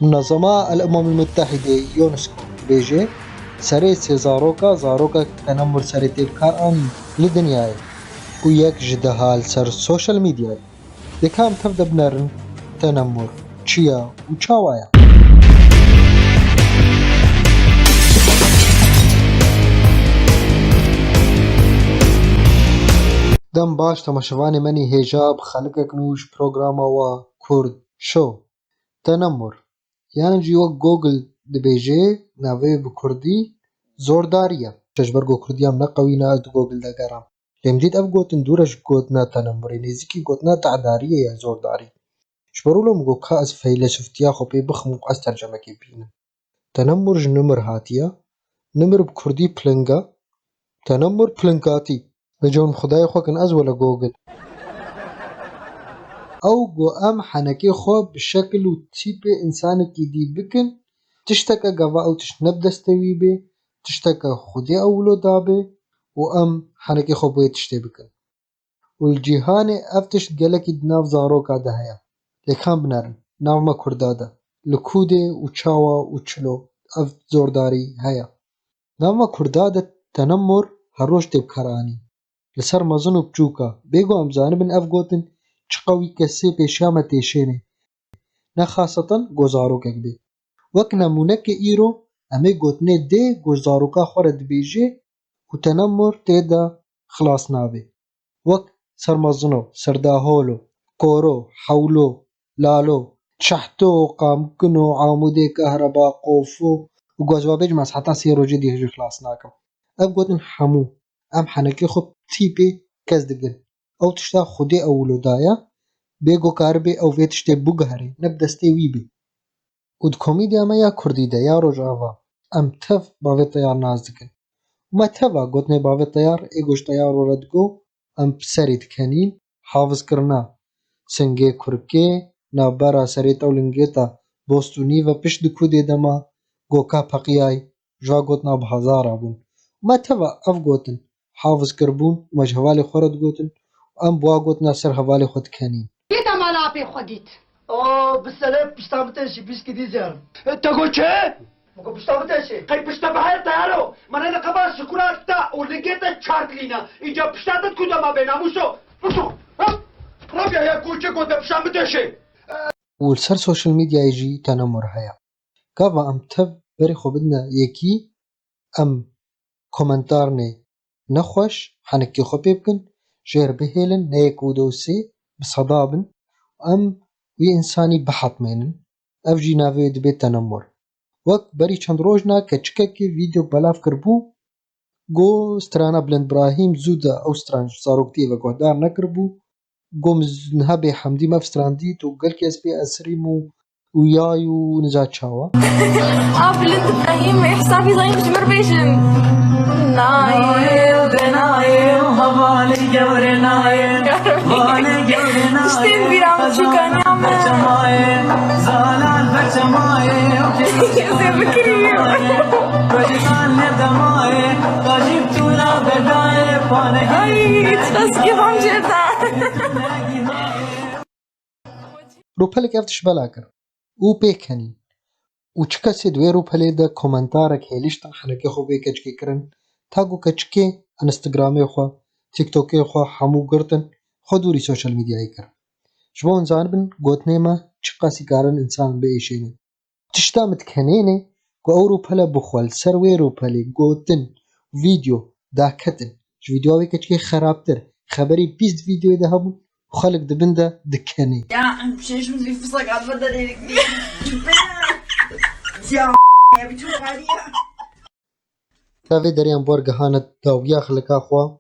منظمة الأمم المتحدة يونسكو بيجي سري سي زاروكا تنمر سري تبكار آني لدنياي ويك جدهال سر السوشيال ميديا دكام تبدأ بنرن تنمر چيا وچاوايا دم باش تماشواني مني هجاب خلقك نوش بروغراما و كورد شو تنمر يعني جيوك جوجل دبيجي ناوي بكردي زورداريا تجبرگو كرديام نقوينا از جوجل دقرام لمديد اف گوتن دورش گوتنا تنمري نزيكي گوتنا تعدارية يا زورداري شبرولو مگو كا از فيلسوفتيا خوبي بخمو از ترجمة كي بينا تنمر جنمر هاتيا نمر بكردي بلنگا تنمر بلنگاتي نجوم خداي خوكن از ولا جوجل او جو ام حنكي خو بشكل و تيب انسانك دي بكن تشتكى قوا او تشنب دستوي بي تشتكى خدي اولو دابي و ام حنكي خو بوي تشتي بكن والجيهان افتش قلقي دناف زاروكا دهيا لكان بنارن ناوما كردادا لكودي و چاوا و چلو اف زورداري هيا ناوما كردادا تنمر هروش تبكراني لسر مزنو بچوكا بيگو ام زانبن اف گوتن چقوي كسي بيشامة تيشيني نا خاصة گوزاروكك بي وك نمونك ايرو امي گوتني دي گوزاروكا خورد بيجي و تنمر تيدا خلاص نابي وك سرمزنو سرداهولو كورو حولو لالو شحتو قامكنو عامودي كهربا قوفو و گوزوابيج مسحتا سيرو جدي هجو خلاص ناكم اف گوتن حمو ام حنكي خب تيبي كزدگن او تشتا خودي اولو دايا بيگو كاربي او في تشتي بوغهري نبدستي ويبي ود كوميديا ما يا كردي دا يا رجعوا ام تف باوي طيار نازدكن وما تفا قوتني باوي طيار ايگوش طيار وردگو ام بسريد كنين حافظ كرنا سنگي كركي نابرا سريت اولنگيتا بوستوني و پشت دكو دي دما گوكا پقياي جوا قوتنا بهزار بون ما تفا اف قوتن حافظ كربون ومجهوالي خورد قوتن ام بوا قوتنا سر هوالي خود كنين كده ما لعبي خديت بالسلام بشتامتشي بيسكي دي زيارة تقول شيء؟ مكو بشتامتشي قي بشتابهاي تيارو من انا قبار شكرات تا ولقيتا تشاركلينا ايجا بشتاتت كودا ما بينا موسو رابيا يا كوچه كودا بشتامتشي والسر سوشيال ميديا يجي تنمر هيا كافا ام تب بري خو بدنا يكي ام كومنتارني نخوش حنكي خو بيبكن جير بهيلن نيكو دوسي بصدابن ام وي انساني بحط مينن اف جي نافي دبي تنمر وقت بري چند روجنا كچككي فيديو بلاف كربو گو سترانا بلند براهيم زودا او ستران صاروكتي و گهدار نكربو گو نهبي حمدي مف سترانديت و قلك اس بي اسريمو ويايو نزات شاوا بلند براهيم حسابي ضايم جمربيشن نايل بنايل هوالي جوري نايل هوالي جوري نايل اشتين بيرام شو كان يعمل زالال بچماي زي بكريم وجدان ندماي وجبتونا بداي فانهي تفسكي هم جدا روپلك افتش بلاكر او بيكني و چكسي دوي روپلي دا كومنتارك هيليشتن حنكي خو بيكچكي كرن تاگو كچكي انستغرامي خو تيك توكي خو حمو گرتن خودوري سوشيال ميديا يكر شبون زانبن گوتنيما چقاسي كارن انسان بيشيني تشتا متكنيني و او روپلا بخوال سروي روپلي گوتن فيديو دا كتن فيديوهاوي كچكي خرابتر خبري بيست فيديو ده هبون خلق دبنده دكني يا مشيش من في فصلك عاد بدل يا بتشوف عليا تاوي دريان بور گهانت داويا خلقا خوا